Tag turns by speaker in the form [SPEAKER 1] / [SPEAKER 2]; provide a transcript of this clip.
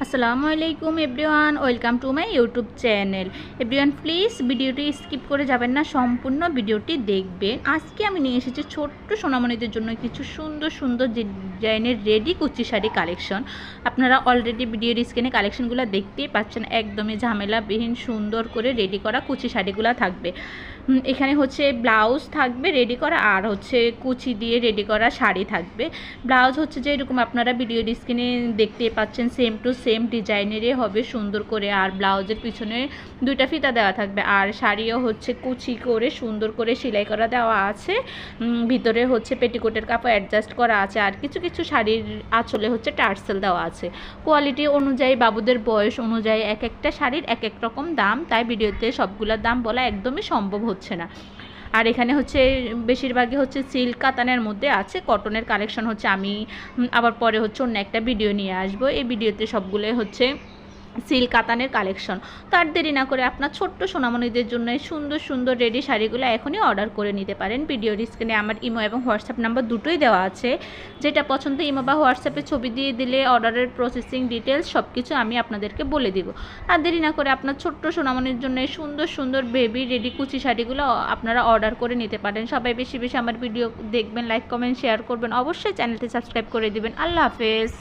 [SPEAKER 1] আসসালামু আলাইকুম everyone, welcome to my YouTube channel. Everyone please ভিডিওটি স্কিপ করে যাবেন না, সম্পূর্ণ ভিডিওটি দেখবেন। আজকে আমি নিয়ে এসেছি ছোট্ট সোনামণিদের জন্য কিছু সুন্দর সুন্দর ডিজাইনের রেডি কুচি শাড়ি কালেকশন। আপনারা অলরেডি ভিডিওর স্ক্রিনে কালেকশনগুলো দেখতেই পাচ্ছেন, একদমই ঝামেলাবিহীন সুন্দর করে রেডি করা কুচি শাড়িগুলো থাকবে। এখানে হচ্ছে ব্লাউজ থাকবে রেডি করা, আর হচ্ছে কুচি দিয়ে রেডি করা শাড়ি থাকবে। ব্লাউজ হচ্ছে যেরকম আপনারা ভিডিওর স্ক্রিনে দেখতেই পাচ্ছেন, সেম টু সেম ডিজাইনেরই হবে সুন্দর করে, আর ব্লাউজের পিছনে দুইটা ফিতা দেওয়া থাকবে, আর শাড়িও হচ্ছে কুচি করে সুন্দর করে সেলাই করা দেওয়া আছে। ভিতরে হচ্ছে পেটিকোটের কাপড় অ্যাডজাস্ট করা আছে, আর কিছু কিছু শাড়ির আঁচলে হচ্ছে টার্সেল দেওয়া আছে। কোয়ালিটি অনুযায়ী, বাবুদের বয়স অনুযায়ী এক একটা শাড়ির এক এক রকম দাম, তাই ভিডিওতে সবগুলোর দাম বলা একদমই সম্ভব হচ্ছে না। আর এখানে হচ্ছে বেশিরভাগই হচ্ছে সিল্ক কাতানের মধ্যে আছে, কটনের কালেকশন হচ্ছে আমি আবার পরে হচ্ছে অন্য একটা ভিডিও নিয়ে আসবো। এই ভিডিওতে সবগুলো হচ্ছে সিল্ক কাতানের কালেকশন। তার দেরি না করে আপনার ছোট্ট সোনামণিদের জন্য এই সুন্দর সুন্দর রেডি শাড়িগুলো এখনই অর্ডার করে নিতে পারেন। ভিডিওর স্ক্রিনে আমার ইমো এবং হোয়াটসঅ্যাপ নাম্বার দুটোই দেওয়া আছে। যেটা পছন্দ ইমো বা হোয়াটসঅ্যাপে ছবি দিয়ে দিলে অর্ডারের প্রসেসিং ডিটেলস সব কিছু আমি আপনাদেরকে বলে দিব। আর দেরি না করে আপনার ছোট্ট সোনামণির জন্য এই সুন্দর সুন্দর বেবি রেডি কুচি শাড়িগুলো আপনারা অর্ডার করে নিতে পারেন। সবাই বেশি বেশি আমার ভিডিও দেখবেন, লাইক কমেন্ট শেয়ার করবেন, অবশ্যই চ্যানেলটি সাবস্ক্রাইব করে দিবেন। আল্লাহ হাফেজ।